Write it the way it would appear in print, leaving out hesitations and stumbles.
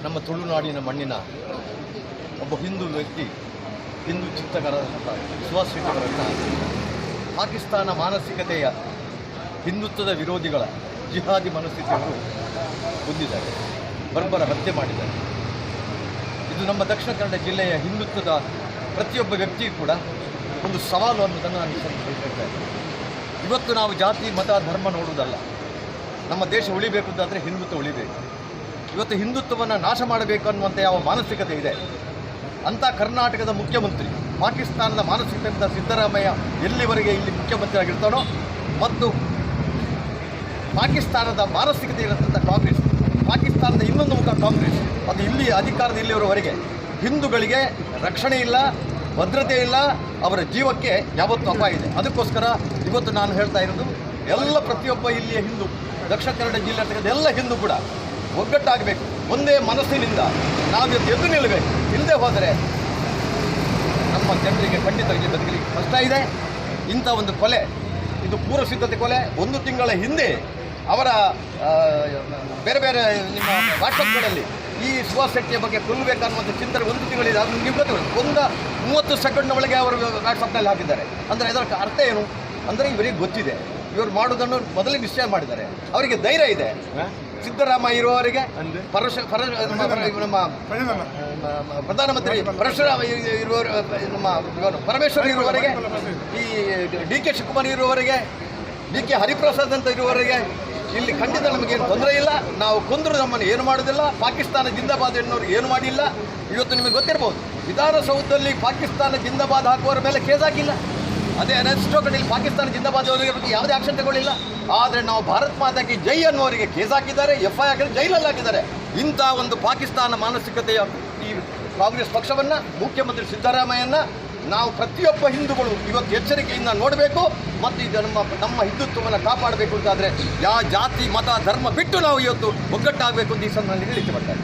ನಮ್ಮ ತುಳುನಾಡಿನ ಮಣ್ಣಿನ ಒಬ್ಬ ಹಿಂದೂ ವ್ಯಕ್ತಿ, ಹಿಂದೂ ಚಿಂತಕರಾದಂಥ ಸುಭಾಷ್ ಶೆಟ್ಟಿಯವರನ್ನು ಪಾಕಿಸ್ತಾನ ಮಾನಸಿಕತೆಯ ಹಿಂದುತ್ವದ ವಿರೋಧಿಗಳ ಜಿಹಾದಿ ಮನಸ್ಥಿತಿಯವರು ಹೊಂದಿದ್ದಾರೆ, ಬರ್ಬರ ಹತ್ಯೆ ಮಾಡಿದ್ದಾರೆ. ಇದು ನಮ್ಮ ದಕ್ಷಿಣ ಕನ್ನಡ ಜಿಲ್ಲೆಯ ಹಿಂದುತ್ವದ ಪ್ರತಿಯೊಬ್ಬ ವ್ಯಕ್ತಿಯೂ ಕೂಡ ಒಂದು ಸವಾಲು ಅನ್ನೋದನ್ನು ನಾನು ಹೇಳ್ತಾ ಇದ್ದೇನೆ. ಇವತ್ತು ನಾವು ಜಾತಿ ಮತ ಧರ್ಮ ನೋಡುವುದಲ್ಲ, ನಮ್ಮ ದೇಶ ಉಳಿಬೇಕು ಅಂತಾದರೆ ಹಿಂದುತ್ವ ಉಳಿಬೇಕು. ಇವತ್ತು ಹಿಂದುತ್ವವನ್ನು ನಾಶ ಮಾಡಬೇಕು ಅನ್ನುವಂಥ ಯಾವ ಮಾನಸಿಕತೆ ಇದೆ, ಅಂಥ ಕರ್ನಾಟಕದ ಮುಖ್ಯಮಂತ್ರಿ ಪಾಕಿಸ್ತಾನದ ಮಾನಸಿಕತೆಯಿಂದ ಸಿದ್ದರಾಮಯ್ಯ ಎಲ್ಲಿವರೆಗೆ ಇಲ್ಲಿ ಮುಖ್ಯಮಂತ್ರಿ ಆಗಿರ್ತಾನೋ, ಮತ್ತು ಪಾಕಿಸ್ತಾನದ ಮಾನಸಿಕತೆ ಇರತಕ್ಕಂಥ ಕಾಂಗ್ರೆಸ್, ಪಾಕಿಸ್ತಾನದ ಇನ್ನೊಂದು ಮುಖ ಕಾಂಗ್ರೆಸ್, ಅದು ಇಲ್ಲಿ ಅಧಿಕಾರದ ಇಲ್ಲಿಯವರೆಗೆ ಹಿಂದೂಗಳಿಗೆ ರಕ್ಷಣೆ ಇಲ್ಲ, ಭದ್ರತೆ ಇಲ್ಲ, ಅವರ ಜೀವಕ್ಕೆ ಯಾವತ್ತೂ ಅಪಾಯ ಇದೆ. ಅದಕ್ಕೋಸ್ಕರ ಇವತ್ತು ನಾನು ಹೇಳ್ತಾ ಇರೋದು, ಎಲ್ಲ ಪ್ರತಿಯೊಬ್ಬ ಇಲ್ಲಿಯ ಹಿಂದೂ, ದಕ್ಷಿಣ ಕನ್ನಡ ಜಿಲ್ಲೆ ಎಲ್ಲ ಹಿಂದೂ ಕೂಡ ಒಗ್ಗಟ್ಟಾಗಬೇಕು, ಒಂದೇ ಮನಸ್ಸಿನಿಂದ ನಾವು ಎದ್ದು ನಿಲ್ಲಬೇಕು. ಇಲ್ಲದೆ ಹೋದರೆ ನಮ್ಮ ಜನರಿಗೆ ಖಂಡಿತ ಇಲ್ಲಿ ಬದುಕಲಿಕ್ಕೆ ಕಷ್ಟ ಇದೆ. ಇಂಥ ಒಂದು ಕೊಲೆ, ಇದು ಪೂರ್ವ ಸಿದ್ಧತೆ ಕೊಲೆ. 1 ತಿಂಗಳ ಹಿಂದೆ ಅವರ ಬೇರೆ ಬೇರೆ ನಿಮ್ಮ ವಾಟ್ಸಪ್ಗಳಲ್ಲಿ ಈ ಸುಭಾಷ್ ಶೆಟ್ಟಿಯ ಬಗ್ಗೆ ಕೊಲ್ಲಬೇಕನ್ನುವಂಥ ಚಿಂತನೆ 1 ತಿಂಗಳಿದೆ. ಅದು ನೀವು ಗೊತ್ತಿಲ್ಲ, 30 ಸೆಕೆಂಡ್ನ ಒಳಗೆ ಅವರು ವಾಟ್ಸಪ್ನಲ್ಲಿ ಹಾಕಿದ್ದಾರೆ. ಅಂದರೆ ಇದರ ಅರ್ಥ ಏನು ಅಂದರೆ ಇವರಿಗೆ ಗೊತ್ತಿದೆ, ಇವರು ಮಾಡೋದನ್ನು ಮೊದಲೇ ನಿಶ್ಚಯ ಮಾಡಿದ್ದಾರೆ. ಅವರಿಗೆ ಧೈರ್ಯ ಇದೆ. ಸಿದ್ದರಾಮಯ್ಯ ಇರುವವರೆಗೆ ನಮ್ಮ ಪ್ರಧಾನಮಂತ್ರಿ ಪರಶುರಾಮ ಇರುವವರು, ನಮ್ಮ ಪರಮೇಶ್ವರ್ ಇರುವವರೆಗೆ, ಈ ಡಿ.ಕೆ. ಶಿವಕುಮಾರ್ ಇರುವವರೆಗೆ, ಡಿ.ಕೆ. ಹರಿಪ್ರಸಾದ್ ಅಂತ ಇರುವವರೆಗೆ ಇಲ್ಲಿ ಖಂಡಿತ ನಮಗೇನು ತೊಂದರೆ ಇಲ್ಲ. ನಾವು ಕೊಂದರೂ ನಮ್ಮನ್ನು ಏನು ಮಾಡೋದಿಲ್ಲ. ಪಾಕಿಸ್ತಾನ ಜಿಂದಾಬಾದ್ ಎನ್ನುವ್ರಿಗೆ ಏನು ಮಾಡಿಲ್ಲ. ಇವತ್ತು ನಿಮಗೆ ಗೊತ್ತಿರ್ಬೋದು, ವಿಧಾನಸೌಧದಲ್ಲಿ ಪಾಕಿಸ್ತಾನ ಜಿಂದಾಬಾದ್ ಹಾಕುವವರ ಮೇಲೆ ಕೇಸ್ ಹಾಕಿಲ್ಲ. ಅದೇ ಎಷ್ಟೋ ಕಡೆಯಲ್ಲಿ ಪಾಕಿಸ್ತಾನ ಜಿಂದಾಬಾದ್ ಅವರಿಗೆ ಬಗ್ಗೆ ಯಾವುದೇ ಆಕ್ಷನ್ ತಗೊಳ್ಳಿಲ್ಲ. ಆದರೆ ನಾವು ಭಾರತ್ ಮಾತಾಕ್ಕೆ ಜೈ ಅನ್ನುವರಿಗೆ ಕೇಸ್ ಹಾಕಿದ್ದಾರೆ, FIR ಹಾಕಿದ್ದಾರೆ, ಜೈಲಲ್ಲಿ ಹಾಕಿದ್ದಾರೆ. ಇಂಥ ಒಂದು ಪಾಕಿಸ್ತಾನ ಮಾನಸಿಕತೆಯ ಈ ಕಾಂಗ್ರೆಸ್ ಪಕ್ಷವನ್ನು, ಮುಖ್ಯಮಂತ್ರಿ ಸಿದ್ದರಾಮಯ್ಯನ ನಾವು ಪ್ರತಿಯೊಬ್ಬ ಹಿಂದೂಗಳು ಇವತ್ತು ಎಚ್ಚರಿಕೆಯಿಂದ ನೋಡಬೇಕು. ಮತ್ತು ಇದು ನಮ್ಮ ಹಿಂದುತ್ವವನ್ನು ಕಾಪಾಡಬೇಕು ಅಂತಾದರೆ ಯಾವ ಜಾತಿ ಮತ ಧರ್ಮ ಬಿಟ್ಟು ನಾವು ಇವತ್ತು ಒಗ್ಗಟ್ಟಾಗಬೇಕು ಅಂತ ಈ ಸಂದರ್ಭದಲ್ಲಿ ಹೇಳಿಕೆ ಬರ್ತಾರೆ.